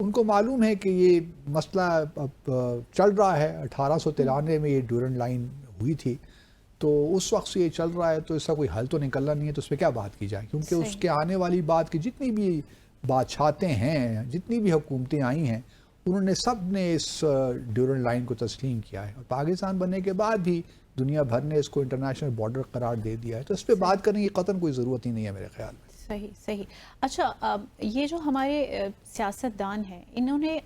ان کو معلوم ہے کہ یہ مسئلہ اب چل رہا ہے. 1893 میں یہ ڈیورنڈ لائن ہوئی تھی, تو اس وقت سے یہ چل رہا ہے, تو اس کا کوئی حل تو نکلنا نہیں ہے, تو اس پہ کیا بات کی جائے, کیونکہ اس کے آنے والی بات کی جتنی بھی بادشاہتیں ہیں, جتنی بھی حکومتیں آئی ہیں, انہوں نے سب نے اس ڈیورنڈ لائن کو تسلیم کیا ہے, اور پاکستان بننے کے بعد بھی دنیا بھر نے اس کو انٹرنیشنل بارڈر قرار دے دیا ہے, تو اس پہ بات کرنے کی قطعاً کوئی ضرورت ہی نہیں ہے میرے خیال میں. صحیح صحیح. اچھا, یہ جو ہمارے سیاستدان ہیں, انہوں نے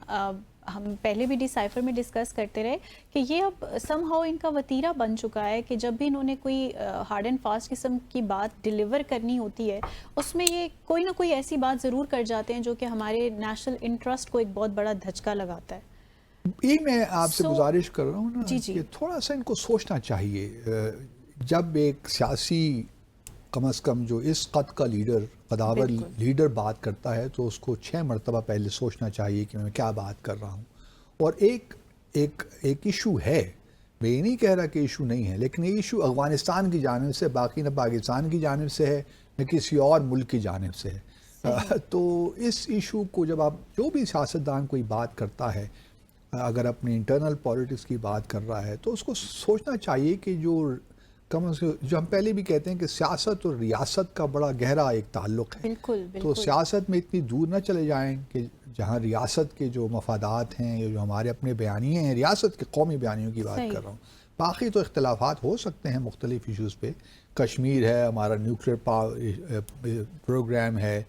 ہم پہلے بھی ڈی سائفر میں ڈسکس کرتے رہے کہ یہ اب سم ہاؤ ان کا وتیرہ بن چکا ہے کہ جب بھی انہوں نے کوئی ہارڈ اینڈ فاسٹ قسم کی بات ڈیلیور کرنی ہوتی ہے, اس میں یہ کوئی نہ کوئی ایسی بات ضرور کر جاتے ہیں جو کہ ہمارے نیشنل انٹرسٹ کو ایک بہت بڑا دھچکا لگاتا ہے. یہ میں آپ سے گزارش کر رہا ہوں نا جی. کہ تھوڑا سا ان کو سوچنا چاہیے. جب ایک سیاسی کم از کم جو اس قد کا لیڈر, قداور لیڈر بات کرتا ہے, تو اس کو 6 مرتبہ پہلے سوچنا چاہیے کہ میں کیا بات کر رہا ہوں. اور ایک ایشو ہے, میں یہ نہیں کہہ رہا کہ ایشو نہیں ہے, لیکن یہ ایشو افغانستان کی جانب سے, باقی نہ پاکستان کی جانب سے ہے نہ کسی اور ملک کی جانب سے ہے. تو اس ایشو کو جب آپ, جو بھی سیاستدان کوئی بات کرتا ہے, اگر اپنی انٹرنل پالیٹکس کی بات کر رہا ہے, تو اس کو سوچنا چاہیے کہ جو ہم پہلے بھی کہتے ہیں کہ سیاست اور ریاست کا بڑا گہرا ایک تعلق ہے. بالکل. تو سیاست میں اتنی دور نہ چلے جائیں کہ جہاں ریاست کے جو مفادات ہیں, یا جو ہمارے اپنے بیانیے ہیں, ریاست کے قومی بیانیوں کی بات کر رہا ہوں. باقی تو اختلافات ہو سکتے ہیں مختلف ایشوز پہ. کشمیر ہے, ہمارا نیوکلیئر پروگرام ہے,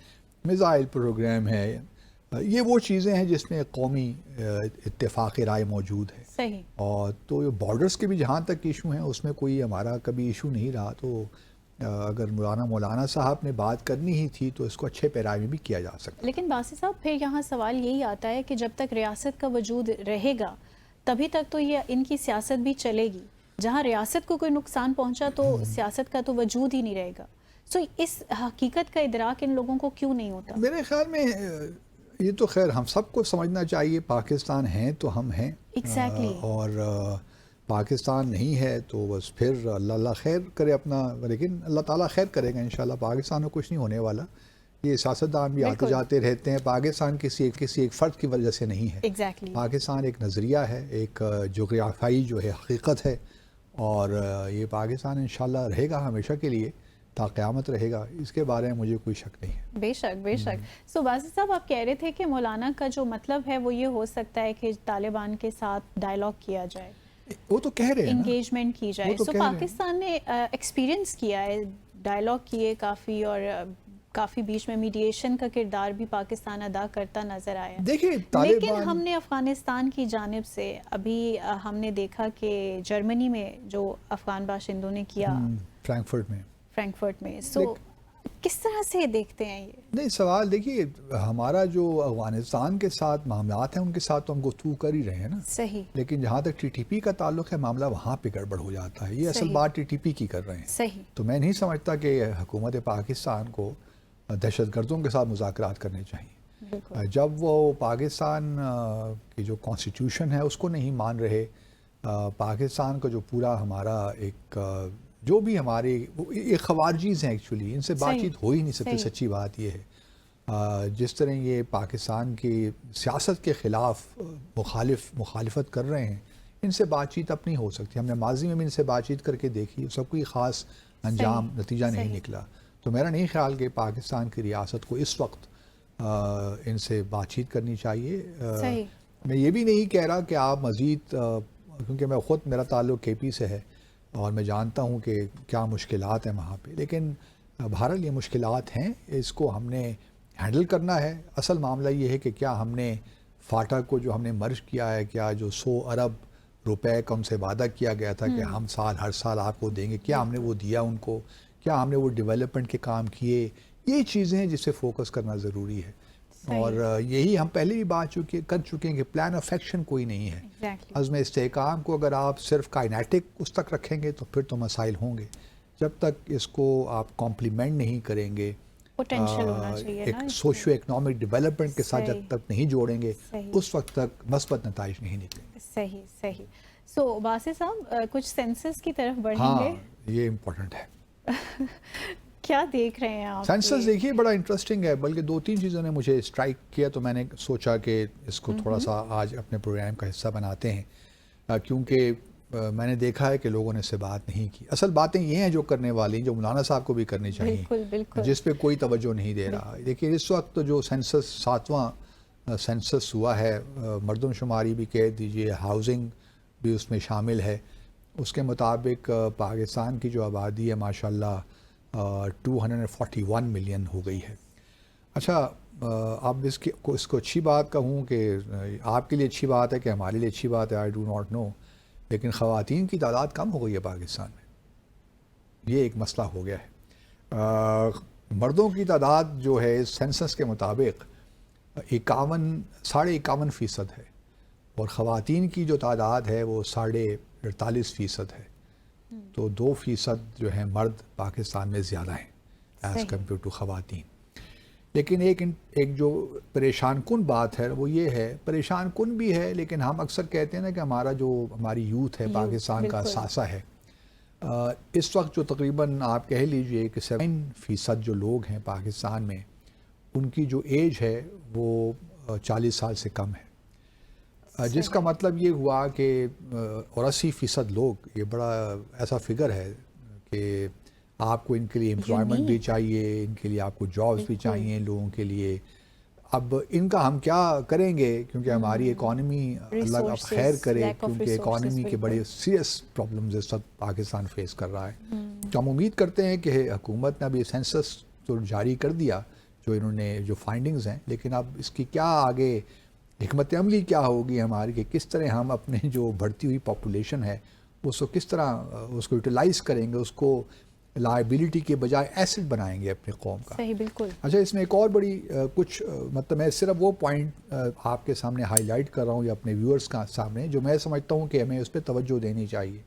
میزائل پروگرام ہے, یہ وہ چیزیں ہیں جس میں قومی اتفاق رائے موجود ہے. صحیح. اور تو یہ بارڈرز کے بھی جہاں تک ایشو ہیں, اس میں کوئی ہمارا کبھی ایشو نہیں رہا. تو اگر مولانا صاحب نے بات کرنی ہی تھی تو اس کو اچھے پیراوی میں بھی کیا جا سکتا. لیکن باسی صاحب, پھر یہاں سوال یہی آتا ہے کہ جب تک ریاست کا وجود رہے گا تبھی تک تو یہ ان کی سیاست بھی چلے گی. جہاں ریاست کو کوئی نقصان پہنچا تو سیاست کا تو وجود ہی نہیں رہے گا. سو اس حقیقت کا ادراک ان لوگوں کو کیوں نہیں ہوتا؟ میرے خیال میں یہ تو خیر ہم سب کو سمجھنا چاہیے, پاکستان ہیں تو ہم ہیں. ایگزیکٹلی. اور پاکستان نہیں ہے تو بس پھر اللہ خیر کرے اپنا, لیکن اللہ تعالیٰ خیر کرے گا انشاءاللہ. پاکستان میں کچھ نہیں ہونے والا. یہ سیاستدان بھی آتے جاتے رہتے ہیں. پاکستان کسی ایک فرد کی وجہ سے نہیں ہے. ایگزیکٹلی. پاکستان ایک نظریہ ہے, ایک جغرافیائی جو ہے حقیقت ہے, اور یہ پاکستان انشاءاللہ رہے گا ہمیشہ کے لیے, تا قیامت رہے گا. اس کے بارے میں مجھے کوئی شک نہیں ہے. بے شک بے شک. سو باسی صاحب, آپ کہہ رہے تھے کہ مولانا کا جو مطلب ہے وہ یہ ہو سکتا ہے کہ طالبان کے ساتھ ڈائیلاگ کیا جائے, وہ تو کہہ رہے ہیں, انگیجمنٹ کی جائے. سو پاکستان نے ایکسپیرینس کیا ہے, ڈائیلاگ کیے کافی, اور کافی بیچ میں میڈیشن کا کردار بھی پاکستان ادا کرتا نظر آیا. دیکھیں لیکن ہم نے افغانستان کی جانب سے ابھی ہم نے دیکھا کہ جرمنی میں جو افغان باشندوں نے کیا, فرینکفرٹ میں, سو کس طرح سے دیکھتے ہیں یہ؟ نہیں, سوال دیکھیے, ہمارا جو افغانستان کے ساتھ معاملات ہیں ان کے ساتھ تو ہم گفتگو کر ہی رہے ہیں نا. صحیح. لیکن جہاں تک ٹی ٹی پی کا تعلق ہے, معاملہ وہاں پہ گڑبڑ ہو جاتا ہے. یہ اصل بات ٹی ٹی پی کی کر رہے ہیں. صحیح. تو میں نہیں سمجھتا کہ حکومت پاکستان کو دہشت گردوں کے ساتھ مذاکرات کرنے چاہیے. جب وہ پاکستان کی جو کانسٹیٹیوشن ہے اس کو نہیں مان رہے, پاکستان کا جو پورا ہمارا ایک جو بھی ہمارے ایک خوارجیز ہیں ایکچولی, ان سے بات چیت ہو ہی نہیں سکتی. سچی بات یہ ہے, جس طرح یہ پاکستان کی سیاست کے خلاف مخالفت کر رہے ہیں, ان سے بات چیت اب نہیں ہو سکتی. ہم نے ماضی میں بھی ان سے بات چیت کر کے دیکھی, سب کوئی خاص انجام نتیجہ نہیں نکلا. تو میرا نہیں خیال کہ پاکستان کی ریاست کو اس وقت ان سے بات چیت کرنی چاہیے. میں یہ بھی نہیں کہہ رہا کہ آپ مزید, کیونکہ میں خود, میرا تعلق کے پی سے ہے اور میں جانتا ہوں کہ کیا مشکلات ہیں وہاں پہ, لیکن بہرحال یہ مشکلات ہیں, اس کو ہم نے ہینڈل کرنا ہے. اصل معاملہ یہ ہے کہ کیا ہم نے فاٹا کو جو ہم نے مرج کیا ہے, کیا جو 100 ارب روپے کا ان سے وعدہ کیا گیا تھا کہ ہم ہر سال آپ کو دیں گے, کیا ہم نے وہ دیا ان کو؟ کیا ہم نے وہ ڈیولپمنٹ کے کام کیے؟ یہ چیزیں ہیں جس سے فوکس کرنا ضروری ہے. اور یہی ہم پہلے بھی بات کر چکے ہیں کہ پلان آف ایکشن کوئی نہیں ہے. عزم استحکام کو اگر آپ صرف کائنیٹک اس تک رکھیں گے تو پھر تو مسائل ہوں گے. جب تک اس کو آپ کمپلیمنٹ نہیں کریں گے, ایک سوشو اکنامک ڈیولپمنٹ کے ساتھ جب تک نہیں جوڑیں گے, اس وقت تک مثبت نتائج نہیں نکلیں گے. صحیح. سو باسی صاحب, کچھ سینسس کی طرف بڑھیں گے. یہ امپورٹنٹ ہے. کیا دیکھ رہے ہیں آپ؟ سینسس دیکھیے بڑا انٹرسٹنگ ہے، بلکہ 2-3 چیزوں نے مجھے اسٹرائک کیا تو میں نے سوچا کہ اس کو تھوڑا سا آج اپنے پروگرام کا حصہ بناتے ہیں، کیونکہ میں نے دیکھا ہے کہ لوگوں نے اس سے بات نہیں کی. اصل باتیں یہ ہیں جو کرنے والی جو مولانا صاحب کو بھی کرنی چاہیے، بالکل بالکل. جس پہ کوئی توجہ نہیں دے رہا. دیکھیے اس وقت جو سینسس 7واں سینسس ہوا ہے، مردم شماری بھی کہہ دیجئے، ہاؤسنگ بھی اس میں شامل ہے. اس کے مطابق پاکستان کی جو آبادی ہے ماشاءاللہ 241 ملین ہو گئی ہے. اچھا اب اس کو اچھی بات کہوں کہ آپ کے لیے اچھی بات ہے کہ ہمارے لیے اچھی بات ہے، آئی ڈو ناٹ نو، لیکن خواتین کی تعداد کم ہو گئی ہے پاکستان میں. یہ ایک مسئلہ ہو گیا ہے. مردوں کی تعداد جو ہے سینسس کے مطابق 51.5% ہے، اور خواتین کی جو تعداد ہے وہ 48.5% ہے. تو 2% جو ہے مرد پاکستان میں زیادہ ہیں ایز کمپیئر ٹو خواتین. لیکن ایک جو پریشان کن بات ہے وہ یہ ہے، پریشان کن بھی ہے لیکن ہم اکثر کہتے ہیں نا کہ ہماری یوتھ ہے پاکستان کا اثاثہ ہے. اس وقت جو تقریباً آپ کہہ لیجئے کہ 7% جو لوگ ہیں پاکستان میں، ان کی جو ایج ہے وہ 40 سال سے کم ہے، جس کا مطلب یہ ہوا کہ 80% لوگ، یہ بڑا ایسا فگر ہے کہ آپ کو ان کے لیے امپلائمنٹ بھی چاہیے، ان کے لیے آپ کو جابس بھی چاہیے لوگوں کے لیے. اب ان کا ہم کیا کریں گے، کیونکہ ہماری اکانومی اللہ اب خیر کرے، کیونکہ اکانومی کے بڑے سیریس پرابلمز اس وقت پاکستان فیس کر رہا ہے. تو ہم امید کرتے ہیں کہ حکومت نے اب یہ سینسس تو جاری کر دیا جو انہوں نے جو فائنڈنگز ہیں، لیکن اب اس کی کیا آگے حکمت عملی کیا ہوگی ہماری، کہ کس طرح ہم اپنے جو بڑھتی ہوئی پاپولیشن ہے اس کو کس طرح اس کو یوٹیلائز کریں گے، اس کو لائبلٹی کے بجائے ایسٹ بنائیں گے اپنے قوم کا. صحیح بالکل. اچھا اس میں ایک اور بڑی کچھ مطلب میں صرف وہ پوائنٹ آپ کے سامنے ہائی لائٹ کر رہا ہوں یا اپنے ویورز کا سامنے جو میں سمجھتا ہوں کہ ہمیں اس پہ توجہ دینی چاہیے.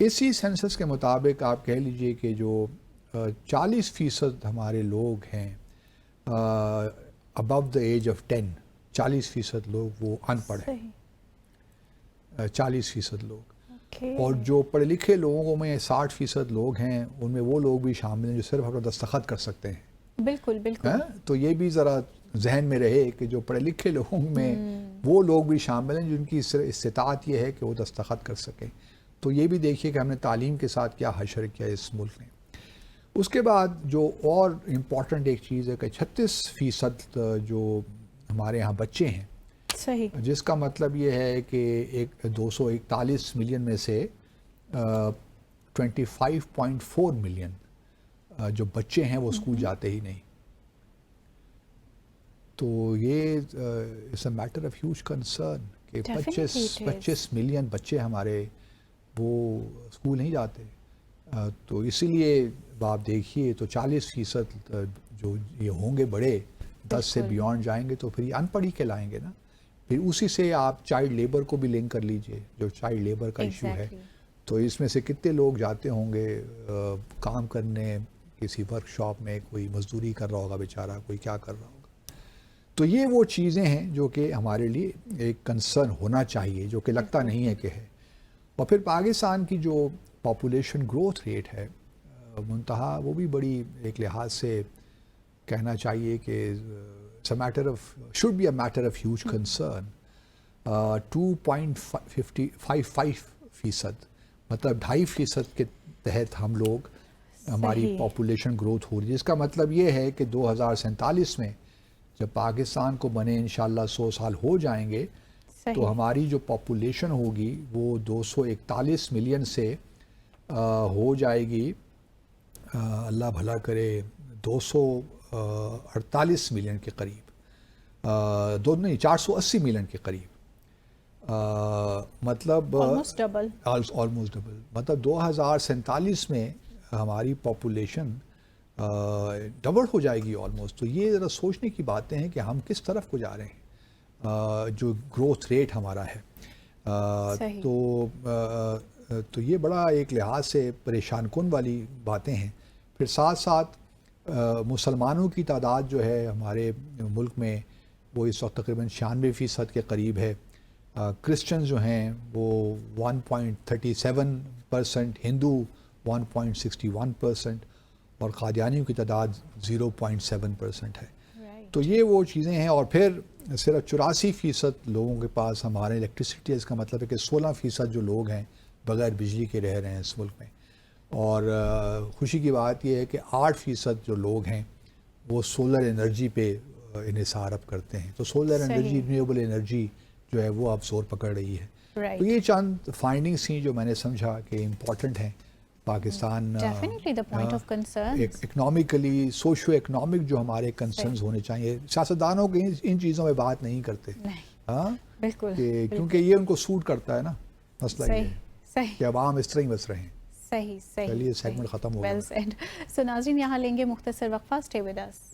اسی سینسس کے مطابق آپ کہہ لیجئے کہ جو 40% ہمارے لوگ ہیں ابو دا ایج آف 10، 40% لوگ وہ ان پڑھ ہیں، 40% لوگ. اور جو پڑھے لکھے لوگوں میں 60% لوگ ہیں، ان میں وہ لوگ بھی شامل ہیں جو صرف اپنا دستخط کر سکتے ہیں. بالکل بالکل. تو یہ بھی ذرا ذہن میں رہے کہ جو پڑھے لکھے لوگوں میں وہ لوگ بھی شامل ہیں جن کی استطاعت یہ ہے کہ وہ دستخط کر سکیں. تو یہ بھی دیکھیے کہ ہم نے تعلیم کے ساتھ کیا حشر کیا اس ملک نے. اس کے بعد جو اور امپورٹنٹ ایک چیز ہے کہ 36% جو ہمارے ہاں بچے ہیں، صحیح، جس کا مطلب یہ ہے کہ 241 ملین میں سے 25.4 ملین جو بچے ہیں وہ اسکول جاتے ہی نہیں. تو یہ it's a matter of huge concern کہ 25 ملین بچے ہمارے وہ اسکول نہیں جاتے. تو اسی لیے آپ دیکھیے تو 40% جو یہ ہوں گے بڑے 10 سے بیونڈ جائیں گے تو پھر یہ ان پڑھ ہی کے لائیں گے نا. پھر اسی سے آپ چائلڈ لیبر کو بھی لنک کر لیجئے، جو چائلڈ لیبر کا ایشو ہے. تو اس میں سے کتنے لوگ جاتے ہوں گے کام کرنے کسی ورک شاپ میں، کوئی مزدوری کر رہا ہوگا بیچارہ، کوئی کیا کر رہا ہوگا. تو یہ وہ چیزیں ہیں جو کہ ہمارے لیے ایک کنسرن ہونا چاہیے، جو کہ لگتا نہیں ہے کہ ہے. اور پھر پاکستان کی جو پاپولیشن گروتھ ریٹ ہے منتہا، وہ بھی بڑی ایک لحاظ سے کہنا چاہیے کہ should be a matter of huge concern. 2.55%، مطلب 2.5% کے تحت ہم لوگ ہماری پاپولیشن گروتھ ہو رہی ہے، جس کا مطلب یہ ہے کہ 2047 میں جب پاکستان کو بنے انشاءاللہ 100 سال ہو جائیں گے تو ہماری جو پاپولیشن ہوگی وہ 241 ملین سے ہو جائے گی، اللہ بھلا کرے 248 ملین کے قریب، 480 ملین کے قریب. مطلب آلموسٹ ڈبل. مطلب 2047 میں ہماری پاپولیشن ڈبل ہو جائے گی آلموسٹ. تو یہ ذرا سوچنے کی باتیں ہیں کہ ہم کس طرف کو جا رہے ہیں، جو گروتھ ریٹ ہمارا ہے. تو یہ بڑا ایک لحاظ سے پریشان کن والی باتیں ہیں. پھر ساتھ ساتھ مسلمانوں کی تعداد جو ہے ہمارے ملک میں وہ اس وقت تقریباً 96% کے قریب ہے. کرسچن جو ہیں وہ 1.37%، ہندو 1.61%، اور قادیانیوں کی تعداد 0.7% ہے. Right. تو یہ وہ چیزیں ہیں. اور پھر صرف 84% لوگوں کے پاس ہمارے الیکٹریسٹی ہے. اس کا مطلب ہے کہ 16% جو لوگ ہیں بغیر بجلی کے رہ رہے ہیں اس ملک میں. اور خوشی کی بات یہ ہے کہ 8% جو لوگ ہیں وہ سولر انرجی پہ انحصار اب کرتے ہیں. تو سولر انرجی، رینیویبل انرجی جو ہے وہ اب زور پکڑ رہی ہے. Right. تو یہ چند فائنڈنگس تھیں جو میں نے سمجھا کہ امپورٹنٹ ہیں. Pakistan Definitely the point of concern. Economically, socio economic جو ہمارے کنسرنز ہونے چاہیے. سیاستدانوں کے ان چیزوں میں بات نہیں کرتے. نہیں، ہاں، بالکل. کیونکہ یہ ان کو سوٹ کرتا ہے نا. مسئلہ یہ ہے صحیح کہ عوام اس طرح ہی بس رہے ہیں. صحیح. چلیے سیگمنٹ ختم ہو گیا. Well said. سو ناظرین یہاں لیں گے مختصر وقفہ. Stay with us.